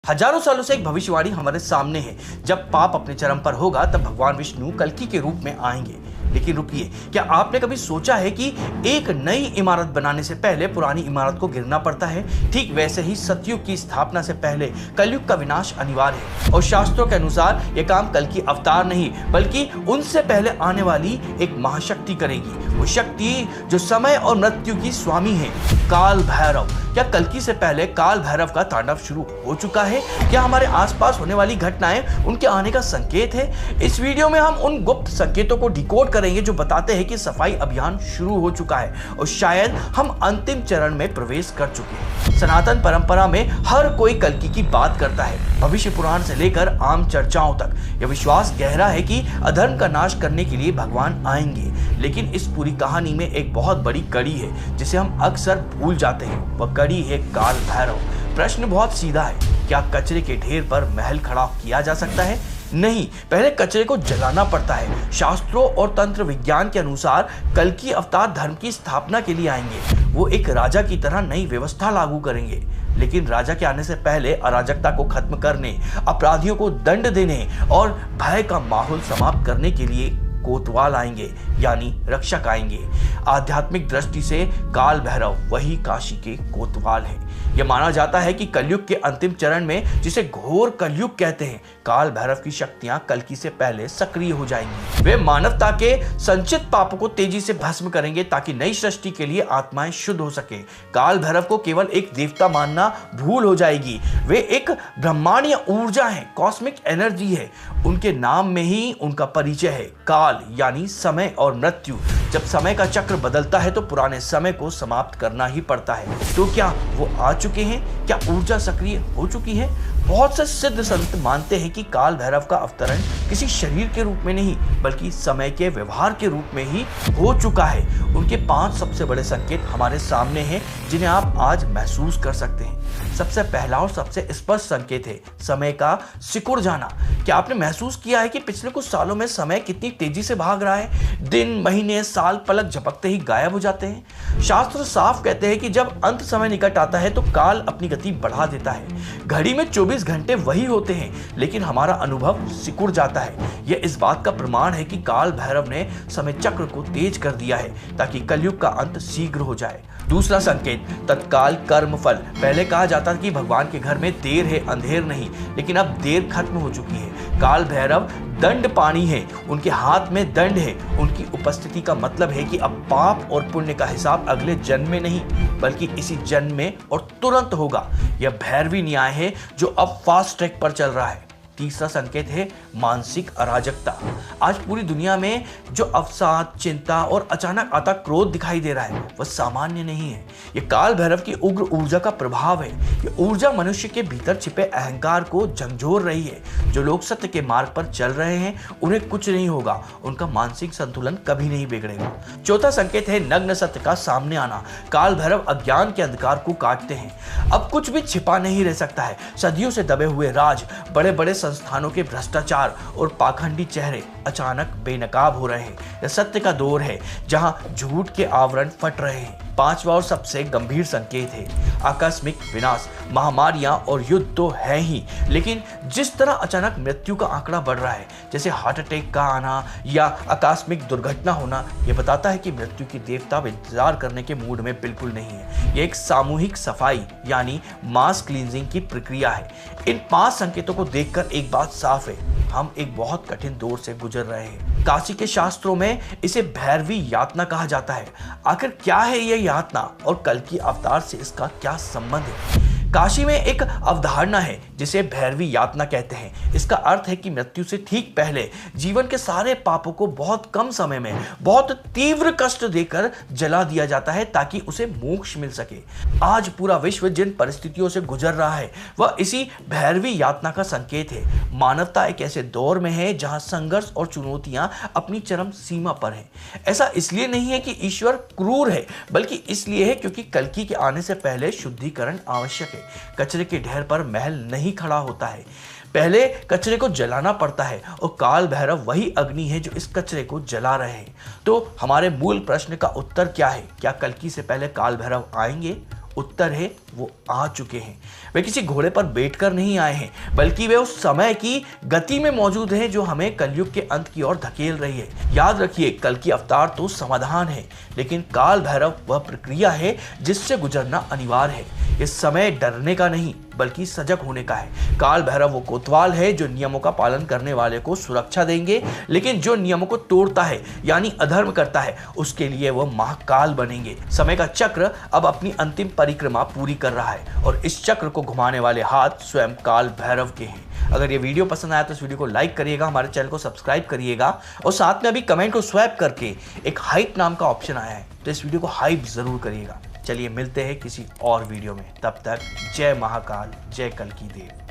हजारों सालों से एक भविष्यवाणी हमारे सामने है। जब पाप अपने चरम पर होगा तब भगवान विष्णु कल्कि के रूप में आएंगे। लेकिन रुकिए, क्या आपने कभी सोचा है कि एक नई इमारत बनाने से पहले पुरानी इमारत को गिरना पड़ता है? ठीक वैसे ही सतयुग की स्थापना से पहले कलयुग का विनाश अनिवार्य है। और शास्त्रों के अनुसार यह काम कल्कि अवतार नहीं बल्कि उनसे पहले आने वाली एक महाशक्ति करेगी। वो शक्ति जो समय और मृत्यु की स्वामी है, काल भैरव। क्या कल्कि से पहले काल भैरव का तांडव शुरू हो चुका है? क्या हमारे आसपास होने वाली घटनाएं उनके आने का संकेत है? इस वीडियो में हम उन गुप्त संकेतों को डिकोड करेंगे जो बताते हैं कि सफाई अभियान शुरू हो चुका है और शायद हम अंतिम चरण में प्रवेश कर चुके हैं। सनातन परंपरा में हर कोई कल्कि की बात करता है, भविष्य पुराण से लेकर आम चर्चाओं तक। यह विश्वास गहरा है कि अधर्म का नाश करने के लिए भगवान आएंगे। लेकिन इस पूरी कहानी में एक बहुत बड़ी कड़ी है जिसे हम अक्सर भूल जाते हैं। वह कड़ी है काल भैरव। प्रश्न बहुत सीधा है, क्या कचरे के ढेर पर महल खड़ा किया जा सकता है? नहीं, पहले कचरे को जलाना पड़ता है। शास्त्रों और तंत्र विज्ञान के अनुसार कल्कि अवतार धर्म की स्थापना के लिए आएंगे। वो एक राजा की तरह नई व्यवस्था लागू करेंगे। लेकिन राजा के आने से पहले अराजकता को खत्म करने, अपराधियों को दंड देने और भय का माहौल समाप्त करने के लिए कोतवाल आएंगे, यानी रक्षक आएंगे। आध्यात्मिक दृष्टि से काल भैरव वही काशी के कोतवाल है। यह माना जाता है कि कलयुग के अंतिम चरण में, जिसे घोर कलयुग कहते हैं, काल भैरव की शक्तियां कल्कि से पहले सक्रिय हो जाएंगी। वे मानवता के संचित पापों को तेजी से भस्म करेंगे ताकि नई सृष्टि के लिए आत्माएं शुद्ध हो सके। काल भैरव को केवल एक देवता मानना भूल हो जाएगी। वे एक ब्रह्मांडीय ऊर्जा है, कॉस्मिक एनर्जी है। उनके नाम में ही उनका परिचय है, काल यानी समय और मृत्यु। जब समय का चक्र बदलता है तो पुराने समय को समाप्त करना ही पड़ता है। तो क्या वो आ चुके हैं? क्या ऊर्जा सक्रिय हो चुकी है? बहुत से सिद्ध संत मानते हैं कि काल भैरव का अवतरण किसी शरीर के रूप में नहीं बल्कि समय के व्यवहार के रूप में ही हो चुका है। उनके 5 सबसे बड़े संकेत हमारे सामने हैं जिन्हें आप आज महसूस कर सकते हैं। सबसे पहला और सबसे स्पष्ट संकेत है समय का सिकुड़ जाना। क्या आपने महसूस किया है कि पिछले कुछ सालों में समय कितनी तेजी से भाग रहा है? दिन, महीने, साल पलक झपकते ही गायब हो जाते हैं। शास्त्र साफ कहते हैं कि जब अंत समय निकट आता है तो काल अपनी गति बढ़ा देता है। घड़ी में 24 घंटे वही होते हैं लेकिन हमारा अनुभव सिकुड़ जाता है। यह इस बात का प्रमाण है कि काल भैरव ने समय चक्र को तेज कर दिया है ताकि कलयुग का अंत शीघ्र हो जाए। दूसरा संकेत, तत्काल कर्म फल। पहले कहा जाता था कि भगवान के घर में देर है, अंधेर नहीं, लेकिन अब देर खत्म हो चुकी है। काल भैरव दंड पानी है, उनके हाथ में दंड है। उनकी उपस्थिति का मतलब है कि अब पाप और पुण्य का हिसाब अगले जन्म में नहीं बल्कि इसी जन्म में और तुरंत होगा। यह भैरवी न्याय है जो अब फास्ट ट्रैक पर चल रहा है। तीसरा संकेत है मानसिक अराजकता। आज पूरी दुनिया में जो अवसाद, चिंता और अचानक आता क्रोध दिखाई दे रहा है वह सामान्य नहीं है। यह काल भैरव की उग्र ऊर्जा का प्रभाव है। यह ऊर्जा मनुष्य के भीतर छिपे अहंकार को झकझोर रही है। जो लोग सत्य के मार्ग पर चल रहे हैं उन्हें कुछ नहीं होगा, उनका मानसिक संतुलन कभी नहीं बिगड़ेगा। चौथा संकेत है नग्न सत्य का सामने आना। काल भैरव अज्ञान के अंधकार को काटते हैं। अब कुछ भी छिपा नहीं रह सकता है। सदियों से दबे हुए राज, बड़े बड़े संस्थानों के भ्रष्टाचार और पाखंडी चेहरे अचानक बेनकाब हो रहे हैं। यह सत्य का दौर है जहां झूठ के आवरण फट रहे हैं। पांचवा और सबसे गंभीर संकेत है आकस्मिक विनाश। महामारियां और युद्ध तो है ही, लेकिन जिस तरह अचानक मृत्यु का आंकड़ा बढ़ रहा है, जैसे हार्ट अटैक का आना या आकस्मिक दुर्घटना होना, यह बताता है कि मृत्यु की देवता इंतजार करने के मूड में बिल्कुल नहीं है। यह एक सामूहिक सफाई यानी मास क्लींजिंग की प्रक्रिया है। इन 5 संकेतों को देखकर एक बात साफ है, हम एक बहुत कठिन दौर से गुजर रहे हैं। काशी के शास्त्रों में इसे भैरवी यातना कहा जाता है। आखिर क्या है यह यातना और कल्कि अवतार से इसका क्या संबंध है? काशी में एक अवधारणा है जिसे भैरवी यातना कहते हैं। इसका अर्थ है कि मृत्यु से ठीक पहले जीवन के सारे पापों को बहुत कम समय में बहुत तीव्र कष्ट देकर जला दिया जाता है ताकि उसे मोक्ष मिल सके। आज पूरा विश्व जिन परिस्थितियों से गुजर रहा है वह इसी भैरवी यातना का संकेत है। मानवता एक ऐसे दौर में है जहां संघर्ष और चुनौतियां अपनी चरम सीमा पर हैं। ऐसा इसलिए नहीं है कि ईश्वर क्रूर है बल्कि इसलिए है क्योंकि कल्कि के आने से पहले शुद्धिकरण आवश्यक है। कचरे के ढेर पर महल नहीं खड़ा होता है, पहले कचरे को जलाना पड़ता है और काल भैरव वही अग्नि है जो इस कचरे को जला रहे हैं। तो हमारे मूल प्रश्न का उत्तर क्या है? क्या कल्कि से पहले काल भैरव आएंगे? उत्तर है वो आ चुके हैं। वे किसी घोड़े पर बैठकर नहीं आए हैं, बल्कि वे उस समय की गति में मौजूद हैं जो हमें कलयुग के अंत की ओर धकेल रही है। याद रखिए, कल की अवतार तो समाधान है, लेकिन काल भैरव वह प्रक्रिया है जिससे गुजरना अनिवार्य है। इस समय डरने का नहीं, बल्कि सजग होने का है। काल भैरव वो कोतवाल है जो नियमों का पालन करने वाले को सुरक्षा देंगे, लेकिन जो नियमों को तोड़ता है यानी अधर्म करता है, उसके लिए वह महाकाल बनेंगे। समय का चक्र अब अपनी अंतिम परिक्रमा पूरी कर रहा है और इस चक्र को घुमाने वाले हाथ स्वयं काल भैरव के हैं। अगर ये वीडियो पसंद आया तो इस वीडियो को लाइक करिएगा, हमारे चैनल को सब्सक्राइब करिएगा और साथ में अभी कमेंट को स्वैप करके एक हाइप नाम का ऑप्शन आया है, तो इस वीडियो को हाइप जरूर करिएगा। चलिए मिलते हैं किसी और वीडियो में, तब तक जय महाकाल, जय कल्की देव।